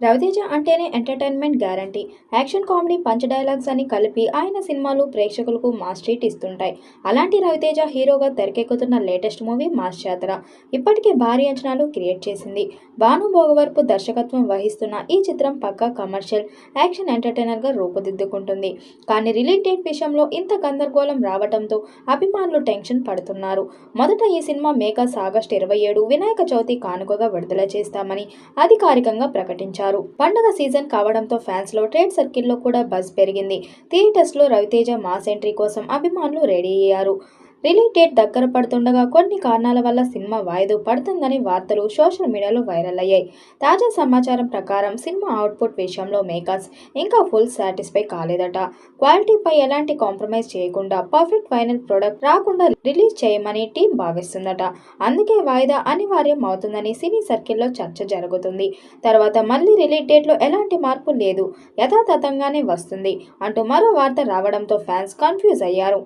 రవితేజ అంటేనే entertainment guarantee. Action, comedy, punch dialogues అని కలిపి ఆయన సినిమాలు ప్రేక్షకులకు మాస్ ట్రీట్ ఇస్తుంటాయి. అలాంటి రవితేజ హీరోగా తెరకెక్కుతున్న లేటెస్ట్ మూవీ మాస్ జాతర ఇప్పటికే భారీ అంచనాలు క్రియేట్ చేసింది. భాను భోగవరపు దర్శకత్వం వహిస్తున్న ఈ చిత్రం పక్కా కమర్షియల్ యాక్షన్ ఎంటర్టైనర్గా రూపుదిద్దుకుంటుంది. కానీ రిలీజ్ డేట్ విషయంలో ఇంత గందరగోళం రావడంతో అభిమానులు టెన్షన్ పడుతున్నారు. మొదట ఈ cinema makers August 27 Vinayaka Chavithi కానుకగా విడుదల చేస్తామని అధికారికంగా ప్రకటించారు. పండుగ సీజన్ కావడంతో ఫ్యాన్స్ లో ట్రేడ్ సర్కిల్లో కూడా బజ్ పెరిగింది. థియేటర్స్ లో రవితేజ మాస్ ఎంట్రీ కోసం అభిమానులు రెడీ అయ్యారు. రిలీజ్ డేట్ దగ్గర పడుతుండగా కొన్ని కారణాల వల్ల సినిమా వాయిదా పడుతుందని వార్తలు సోషల్ మీడియాలో వైరల్ అయ్యాయి. తాజా సమాచారం ప్రకారం సినిమా అవుట్పుట్ విషయంలో మేకర్స్ ఇంకా ఫుల్ సాటిస్ఫై కాలేదట. క్వాలిటీపై ఎలాంటి కాంప్రమైజ్ చేయకుండా పర్ఫెక్ట్ ఫైనల్ ప్రొడక్ట్ రాకుండా రిలీజ్ చేయమని టీం భావిస్తుందట. అందుకే వాయిదా అనివార్యం అవుతుందని సినీ సర్కిల్లో చర్చ జరుగుతుంది. తర్వాత మళ్ళీ రిలీజ్ డేట్లో ఎలాంటి మార్పు లేదు, యథాతథంగానే వస్తుంది అంటూ మరో వార్త రావడంతో ఫ్యాన్స్ కన్ఫ్యూజ్ అయ్యారు.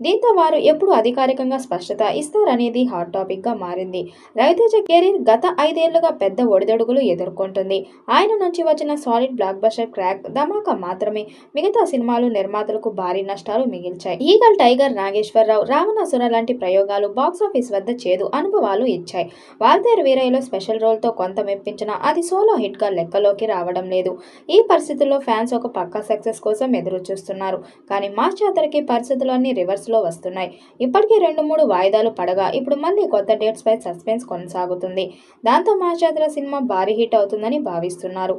దీంతో వారు ఎప్పుడు అధికారికంగా స్పష్టత ఇస్తారనేది హాట్ టాపిక్ గా మారింది. రవితేజ కెరీర్ గత 5 ఏళ్లుగా పెద్ద ఒడిదొడుగులు ఎదుర్కొంటుంది. ఆయన నుంచి వచ్చిన సాలిడ్ బ్లాక్ బస్టర్ క్రాక్ ధమాకా మాత్రమే మిగతా సినిమాలు నిర్మాతలకు భారీ నష్టాలు మిగిల్చాయి. ఈగల్, టైగర్, నాగేశ్వరరావు, రావణాసుర లాంటి ప్రయోగాలు బాక్సాఫీస్ వద్ద చేదు అనుభవాలు ఇచ్చాయి. వాల్తేరు వీరయ్యలో స్పెషల్ రోల్ తో కొంత మెప్పించినా అది సోలో హిట్ గా లెక్కలోకి రావడం లేదు. ఈ పరిస్థితుల్లో ఫ్యాన్స్ ఒక పక్కా సక్సెస్ కోసం ఎదురు చూస్తున్నారు. కానీ మాస్ జాతరకి పరిస్థితులన్నీ రివర్స్ లో వస్తున్నాయి. ఇప్పటికే 2-3 వాయిదాలు పడగా ఇప్పుడు మళ్ళీ కొత్త డేట్స్ పై సస్పెన్స్ కొనసాగుతుంది. దాంతో మాస్ జాతర సినిమా భారీ హిట్ అవుతుందని భావిస్తున్నారు.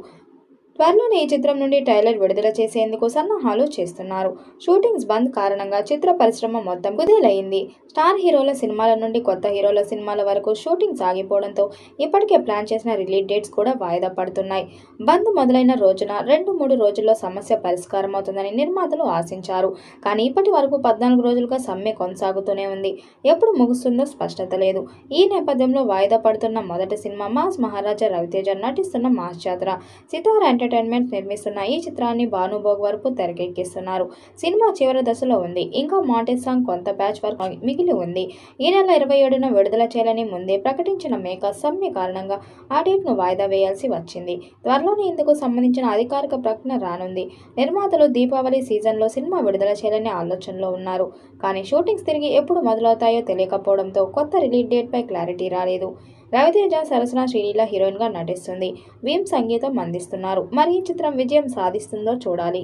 త్వరలోనే ఈ చిత్రం నుండి ట్రైలర్ విడుదల చేసేందుకు సన్నాహాలు చేస్తున్నారు. షూటింగ్స్ బంద్ కారణంగా చిత్ర పరిశ్రమ మొత్తం కుదేలైంది. స్టార్ హీరోల సినిమాల నుండి కొత్త హీరోల సినిమాల వరకు షూటింగ్ సాగిపోవడంతో ఇప్పటికే ప్లాన్ చేసిన రిలీజ్ డేట్స్ కూడా వాయిదా పడుతున్నాయి. బంద్ మొదలైన రోజున 2-3 రోజుల్లో సమస్య పరిష్కారం అవుతుందని నిర్మాతలు ఆశించారు. కానీ ఇప్పటి వరకు 14 రోజులుగా సమ్మె కొనసాగుతూనే ఉంది. ఎప్పుడు ముగుస్తుందో స్పష్టత లేదు. ఈ నేపథ్యంలో వాయిదా పడుతున్న మొదటి సినిమా మాస్ మహారాజా రవితేజ నటిస్తున్న మాస్ జాతర. సితార ఎంటర్టైన్మెంట్ నిర్మిస్తున్న ఈ చిత్రాన్ని భాను భోగవరపు తెరకెక్కిస్తున్నారు. సినిమా చివరి దశలో ఉంది. ఇంకా మాంటేజ్ సాంగ్ కొంత ప్యాచ్ వర్క్ మిగిలి ఉంది. ఈ నెల 27న విడుదల చేయాలని ముందే ప్రకటించిన మేకర్స్ సమ్మె కారణంగా ఆ డేట్ ను వాయిదా వేయాల్సి వచ్చింది. త్వరలోనే ఇందుకు సంబంధించిన అధికారిక ప్రకటన రానుంది. నిర్మాతలు దీపావళి సీజన్లో సినిమా విడుదల చేయాలనే ఆలోచనలో ఉన్నారు. కానీ షూటింగ్స్ తిరిగి ఎప్పుడు మొదలవుతాయో తెలియకపోవడంతో కొత్త రిలీజ్ డేట్ పై క్లారిటీ రాలేదు. రవితేజ సరసన శ్రీలీల హీరోయిన్ గా నటిస్తుంది. భీమ్ సంగీతం అందిస్తున్నారు. మరి ఈ చిత్రం విజయం సాధిస్తుందో చూడాలి.